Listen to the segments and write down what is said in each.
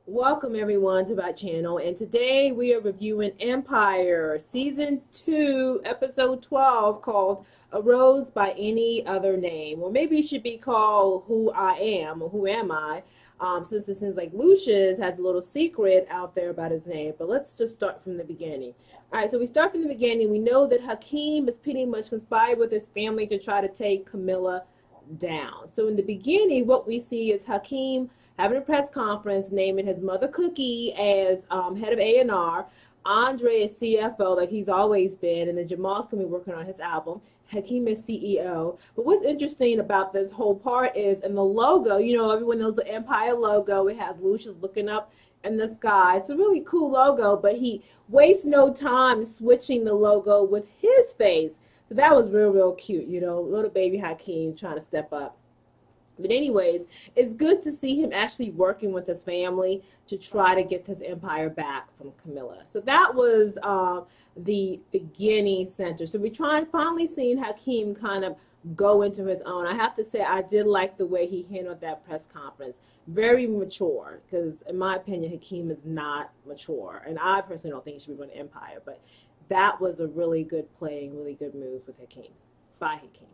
Welcome everyone to my channel, and today we are reviewing Empire Season 2 Episode 12 called A Rose by Any Other Name, or maybe it should be called Who I Am or Who Am I, since it seems like Lucious has a little secret out there about his name. But let's just start from the beginning. Alright, so we start from the beginning. We know that Hakeem is pretty much conspired with his family to try to take Camilla down. So in the beginning, what we see is Hakeem having a press conference, naming his mother Cookie as head of A&R, Andre is CFO like he's always been, and then Jamal's going to be working on his album. Hakeem is CEO. But what's interesting about this whole part is in the logo, everyone knows the Empire logo. It has Lucious looking up in the sky. It's a really cool logo, but he wastes no time switching the logo with his face. So that was real cute, little baby Hakeem trying to step up. But anyways, it's good to see him actually working with his family to try to get this empire back from Camilla. So that was the beginning center. So we're finally seeing Hakeem kind of go into his own. I have to say I did like the way he handled that press conference. Very mature, because in my opinion, Hakeem is not mature. And I personally don't think he should be running Empire. But that was a really good play and really good move with Hakeem, by Hakeem.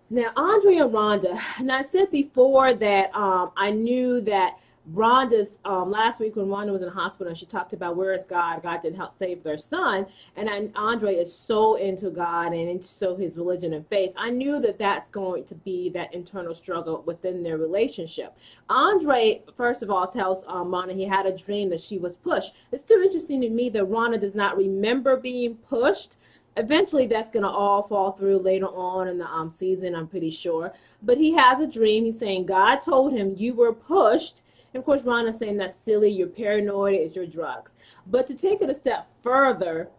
Now, Andre and Rhonda, and I said before that I knew that Rhonda's, last week when Rhonda was in the hospital and she talked about where is God, God didn't help save their son, and Andre is so into God and into so his religion and faith, I knew that that's going to be that internal struggle within their relationship. Andre, first of all, tells Rhonda he had a dream that she was pushed. It's still interesting to me that Rhonda does not remember being pushed. Eventually, that's going to all fall through later on in the season, I'm pretty sure. But he has a dream. He's saying God told him you were pushed. And, of course, Rhonda's saying that's silly. You're paranoid. It's your drugs. But to take it a step further,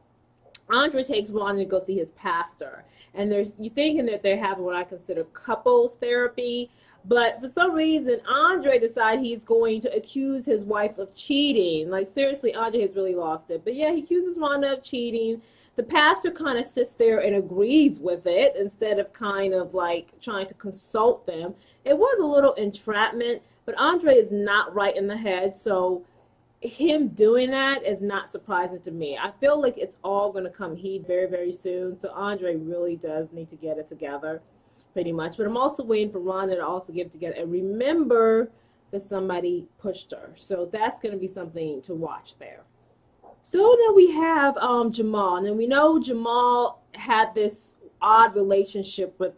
Andre takes Rhonda to go see his pastor. And you're thinking that they're having what I consider couples therapy. But for some reason, Andre decided he's going to accuse his wife of cheating. Like, seriously, Andre has really lost it. But, yeah, he accuses Rhonda of cheating. The pastor kind of sits there and agrees with it instead of kind of like trying to consult them. It was a little entrapment, but Andre is not right in the head, so him doing that is not surprising to me. I feel like it's all going to come heat very soon, so Andre really does need to get it together pretty much. But I'm also waiting for Rhonda to also get it together and remember that somebody pushed her. So that's going to be something to watch there. So now we have Jamal. Now we know Jamal had this odd relationship with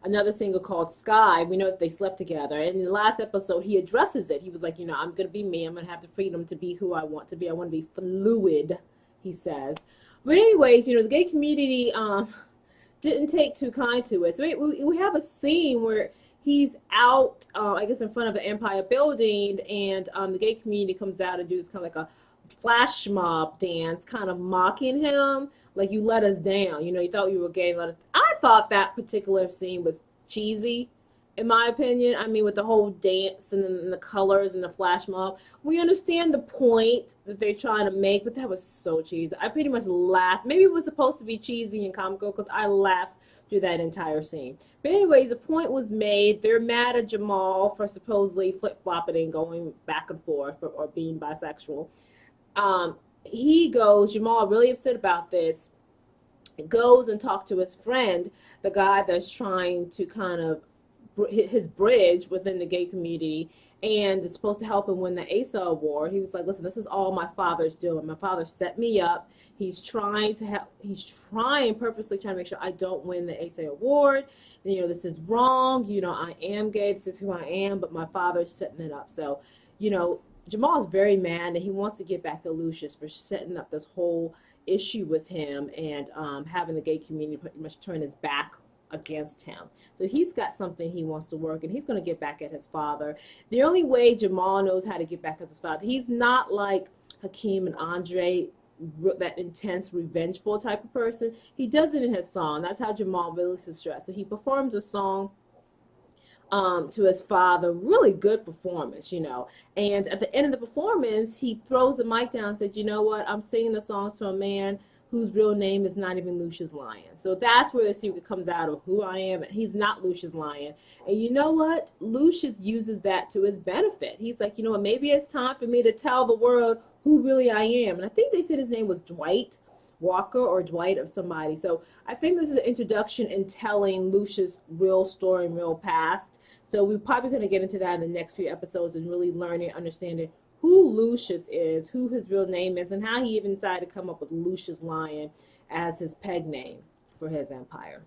another singer called Sky. We know that they slept together. And in the last episode, he addresses it. He was like, I'm going to be me. I'm going to have the freedom to be who I want to be. I want to be fluid, he says. But anyways, the gay community didn't take too kind to it. So we have a scene where he's out, I guess, in front of the Empire building, and the gay community comes out and does kind of like a flash mob dance, kind of mocking him, like, you let us down, you thought you were gay, let us. I thought that particular scene was cheesy, in my opinion. I mean, with the whole dance and the colors and the flash mob, we understand the point that they're trying to make, but that was so cheesy. I pretty much laughed. Maybe it was supposed to be cheesy and comical, because I laughed through that entire scene. But anyways, the point was made. They're mad at Jamal for supposedly flip-flopping and going back and forth or being bisexual. Jamal, really upset about this, goes and talks to his friend, the guy that's trying to kind of his bridge within the gay community, and is supposed to help him win the ASA award. He was like, listen, this is all my father's doing. My father set me up. He's trying to help. Purposely trying to make sure I don't win the ASA award. And, this is wrong. I am gay. This is who I am, but my father's setting it up. So, Jamal is very mad, and he wants to get back at Luscious for setting up this whole issue with him and having the gay community pretty much turn his back against him. So he's got something he wants to work, and he's going to get back at his father. The only way Jamal knows how to get back at his father, he's not like Hakeem and Andre, that intense, revengeful type of person. He does it in his song. That's how Jamal releases stress. So he performs a song to his father, really good performance, and at the end of the performance, he throws the mic down and said, you know what, I'm singing the song to a man whose real name is not even Lucious Lion. So that's where the secret comes out of who I am. He's not Lucious Lion. And you know what? Lucious uses that to his benefit. He's like, you know what, maybe it's time for me to tell the world who really I am. And I think they said his name was Dwight Walker or Dwight of somebody. So I think this is an introduction in telling Lucius' real story and real past. So we're probably going to get into that in the next few episodes and really learning, understanding who Lucius is, who his real name is, and how he even decided to come up with Lucious Lion as his peg name for his empire.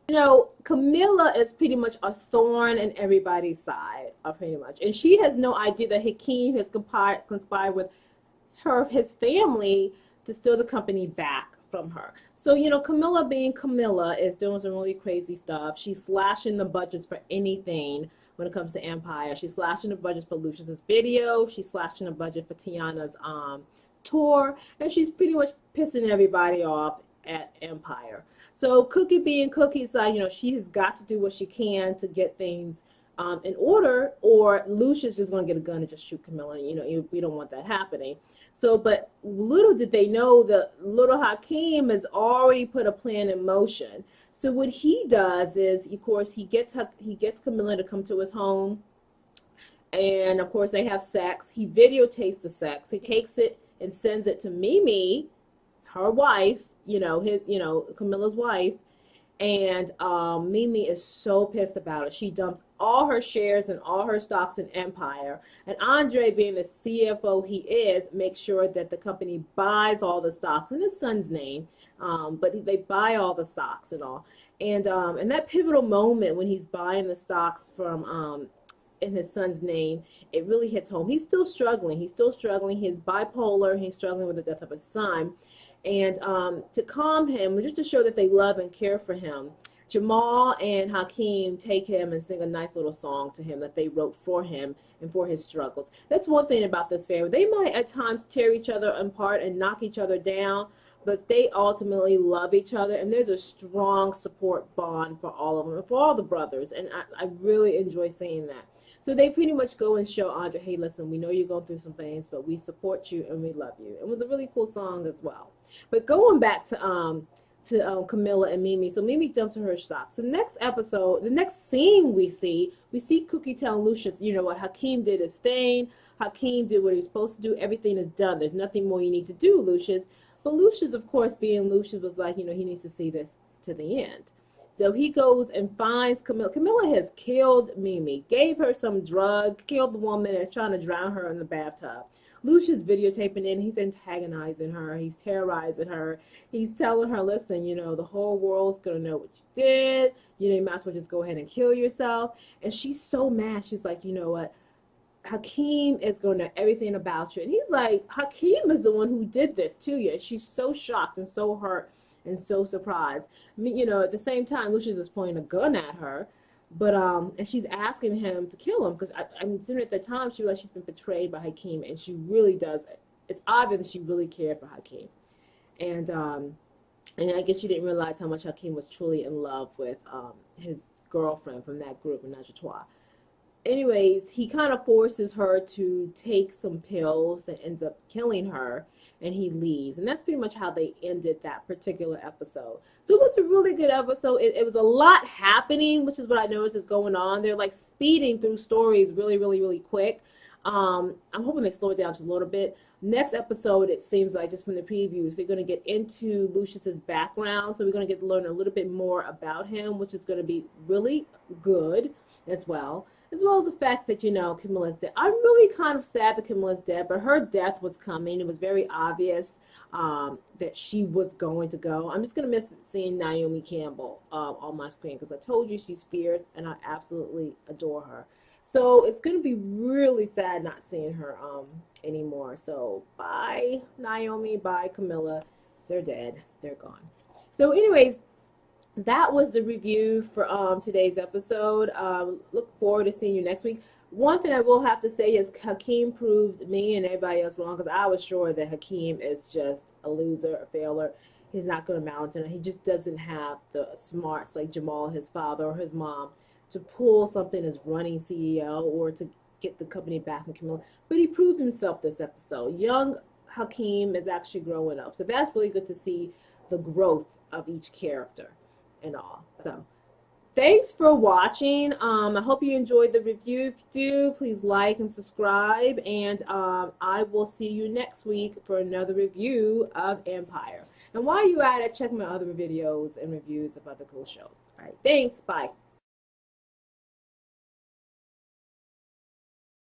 You know, Camilla is pretty much a thorn in everybody's side, pretty much. And she has no idea that Hakeem has conspired with his family to steal the company back from her. So, you know, Camilla being Camilla is doing some really crazy stuff. She's slashing the budgets for anything when it comes to Empire. She's slashing the budgets for Lucious's video. She's slashing the budget for Tiana's tour. And she's pretty much pissing everybody off at Empire. So Cookie being Cookie's side, you know, she has got to do what she can to get things in order, or Lucius is going to get a gun and just shoot Camilla. You know, we don't want that happening. So, but little did they know that little Hakeem has already put a plan in motion. So what he does is, of course, he gets Camilla to come to his home, and of course they have sex. He videotapes the sex. He takes it and sends it to Mimi, her wife. Camilla's wife. And Mimi is so pissed about it. She dumps all her shares and all her stocks in Empire. And Andre, being the CFO he is, makes sure that the company buys all the stocks in his son's name. But they buy all the stocks and all. And that pivotal moment when he's buying the stocks from in his son's name, it really hits home. He's still struggling. He's bipolar. He's struggling with the death of his son. And to calm him, just to show that they love and care for him, Jamal and Hakeem take him and sing a nice little song to him that they wrote for him and for his struggles. That's one thing about this family. They might at times tear each other apart and knock each other down, but they ultimately love each other, and there's a strong support bond for all of them, and for all the brothers, and I really enjoy seeing that. So they pretty much go and show Andre, hey, listen, we know you're going through some things, but we support you and we love you. It was a really cool song as well. But going back to Camilla and Mimi, so Mimi dumps her socks. The next episode, the next scene we see Cookie telling Lucius, you know what, Hakeem did his thing. Hakeem did what he was supposed to do. Everything is done. There's nothing more you need to do, Lucius. But Lucius, of course, being Lucius, was like, you know, he needs to see this to the end. So he goes and finds Camilla. Camilla has killed Mimi, gave her some drug, killed the woman, and is trying to drown her in the bathtub. Lucius videotaping in, he's antagonizing her, he's terrorizing her, he's telling her, listen, you know, the whole world's going to know what you did, you know, you might as well just go ahead and kill yourself. And she's so mad, she's like, you know what, Hakeem is going to know everything about you. And he's like, Hakeem is the one who did this to you. And she's so shocked and so hurt and so surprised. I mean, you know, at the same time, Lucius is pointing a gun at her, but and she's asking him to kill him, because I'm assuming at the time she realized she's been betrayed by Hakeem, and she really does. It's obvious that she really cared for Hakeem, and I guess she didn't realize how much Hakeem was truly in love with his girlfriend from that group, Menage a Trois. Anyways, he kind of forces her to take some pills and ends up killing her, and he leaves. And that's pretty much how they ended that particular episode. So it was a really good episode. It was a lot happening, which is what I noticed is going on. They're like speeding through stories really, really, really quick. I'm hoping they slow it down just a little bit. Next episode, it seems like, just from the previews, they're going to get into Lucius's background. So we're going to get to learn a little bit more about him, which is going to be really good as well as the fact that, you know, Camilla's dead. I'm really kind of sad that Camilla's dead, but her death was coming. It was very obvious that she was going to go. I'm just going to miss seeing Naomi Campbell on my screen, because I told you she's fierce, and I absolutely adore her. So it's going to be really sad not seeing her anymore. So bye, Naomi, bye, Camilla. They're dead. They're gone. So anyways, that was the review for today's episode. Look forward to seeing you next week. One thing I will have to say is Hakeem proved me and everybody else wrong, because I was sure that Hakeem is just a loser, a failure. He's not going to mount it. He just doesn't have the smarts like Jamal, his father, or his mom, to pull something as running CEO or to get the company back in Camilla. But he proved himself this episode. Young Hakeem is actually growing up. So that's really good to see the growth of each character and all. So thanks for watching. I hope you enjoyed the review. If you do, please like and subscribe. And I will see you next week for another review of Empire. And while you're at it, check my other videos and reviews of other cool shows. All right, thanks. Bye.